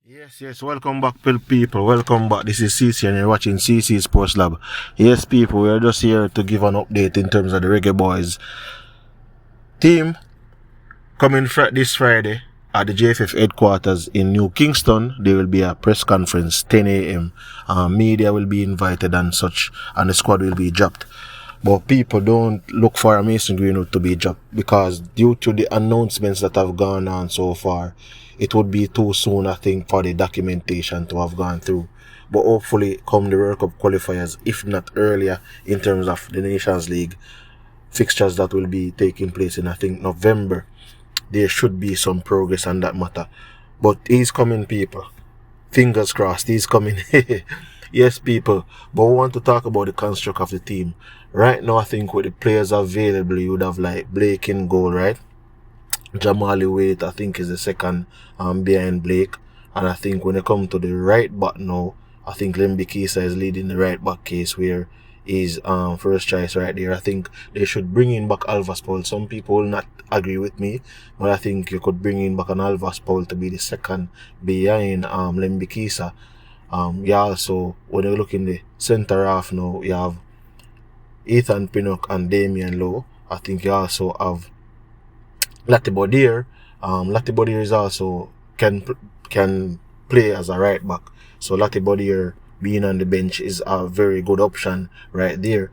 Yes, welcome back, people. Welcome back. This is CC, and you're watching CC Sports Lab. Yes, people, we are just here to give an update in terms of the Reggae Boyz team coming this Friday at the JFF headquarters in New Kingston. There will be a press conference 10 a.m. Media will be invited and such, and the squad will be dropped. But people, don't look for a Mason Greenwood to be dropped, because due to the announcements that have gone on so far, it would be too soon, I think, for the documentation to have gone through. But hopefully, come the World Cup qualifiers, if not earlier, in terms of the Nations League fixtures that will be taking place in, I think, November, there should be some progress on that matter. But he's coming, people. Fingers crossed, he's coming. Yes, people. But we want to talk about the construct of the team. Right now, I think with the players available, you would have like Blake in goal, right? Jamali Waite, I think, is the second behind Blake. And I think when it comes to the right back now, I think Lembi Kisa is leading the right back case, where he's first choice right there. I think they should bring in back Alvas Paul. Some people will not agree with me, but I think you could bring in back an Alvas Paul to be the second behind Lembi Kisa. Also, when you look in the centre half now, you have Ethan Pinnock and Damian Lowe. I think you also have Latibodier. Latibodier is also can play as a right back. So Latibodier being on the bench is a very good option right there.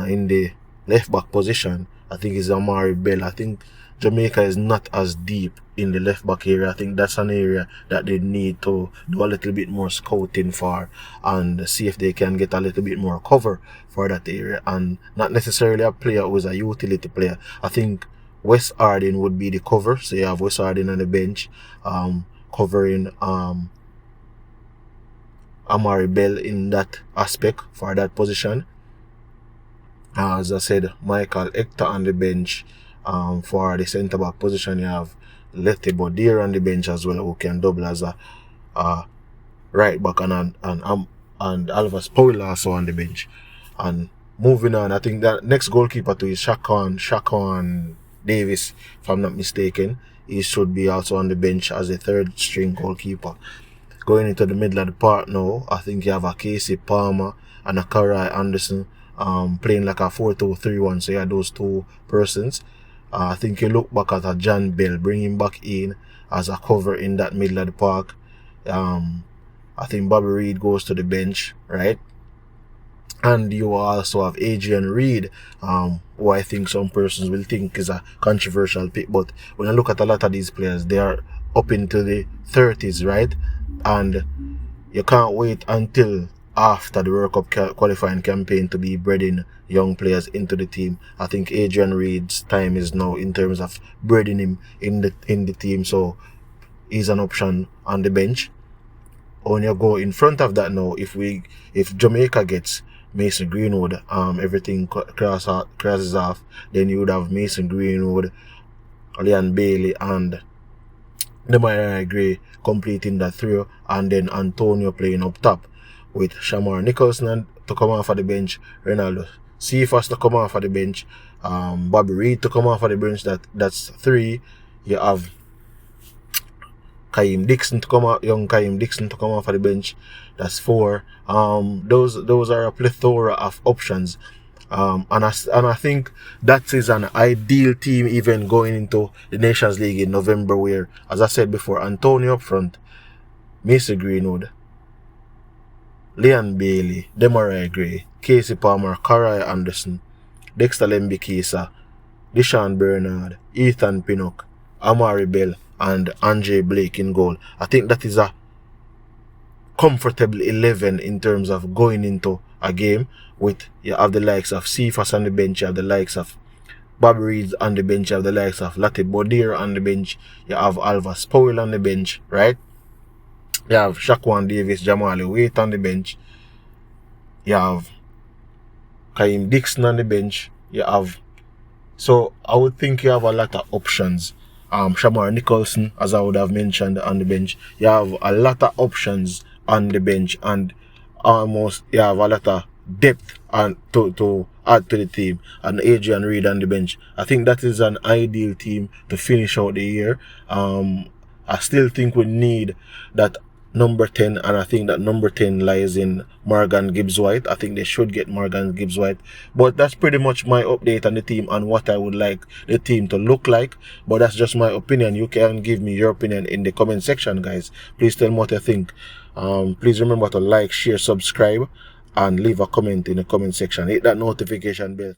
In the left back position, I think it's Amari Bell. I think Jamaica is not as deep in the left back area. I think that's an area that they need to do a little bit more scouting for, and see if they can get a little bit more cover for that area, and not necessarily a player who is a utility player. I think Wes Arden would be the cover. So you have Wes Arden on the bench, covering Amari Bell in that aspect for that position. As I said, Michael Hector on the bench. For the centre back position, you have Letty Bodier on the bench as well, who can double as a right back, and Alvas Powell also on the bench. And moving on, I think that next goalkeeper to is Shakon Davis, if I'm not mistaken. He should be also on the bench as a third string goalkeeper. Going into the middle of the park now, I think you have a Casey Palmer and a Karai Anderson playing like a 4-2-3-1. So you have those two persons. I think you look back at a John Bell, bring him back in as a cover in that middle of the park. I think Bobby Reid goes to the bench, right? And you also have Adrian Reid, who I think some persons will think is a controversial pick. But when I look at a lot of these players, they are up into the 30s, right? And you can't wait until after the World Cup qualifying campaign to be breeding young players into the team. I think Adrian Reid's time is now in terms of breeding him in the team. So he's an option on the bench. When you go in front of that now, if Jamaica gets Mason Greenwood, everything crosses off, then you would have Mason Greenwood, Leon Bailey, and Demarai Gray completing that trio, and then Antonio playing up top with Shamar Nicholson to come off of the bench, Ronaldo Cephas to come off of the bench, Bobby Reid to come off of the bench. That's three. You have young Kaim Dixon to come off of the bench. That's four. Those are a plethora of options. And I think that is an ideal team even going into the Nations League in November, where, as I said before, Antonio up front, Mason Greenwood, Leon Bailey, Demarai Gray, Casey Palmer, Karai Anderson, Dexter Lembi Kisa, Deshaun Bernard, Ethan Pinnock, Amari Bell, and Andre Blake in goal. I think that is a comfortable 11 in terms of going into a game. With you have the likes of Cephas on the bench, you have the likes of Bobby Reid on the bench, you have the likes of Latte Bodier on the bench, you have Alvas Powell on the bench, right? You have Shaquan Davis, Jamali Waite on the bench, you have Kaim Dixon on the bench, so I would think you have a lot of options. Shamar Nicholson, as I would have mentioned, on the bench. You have a lot of options on the bench, and almost you have a lot of depth and to add to the team. And Adrian Reid on the bench, I think that is an ideal team to finish out the year. I still think we need that number 10, and I think that number 10 lies in Morgan Gibbs White. I think they should get Morgan Gibbs White. But that's pretty much my update on the team and what I would like the team to look like. But that's just my opinion. You can give me your opinion in the comment section, guys. Please tell me what you think. Please remember to like, share, subscribe, and leave a comment in the comment section. Hit that notification bell.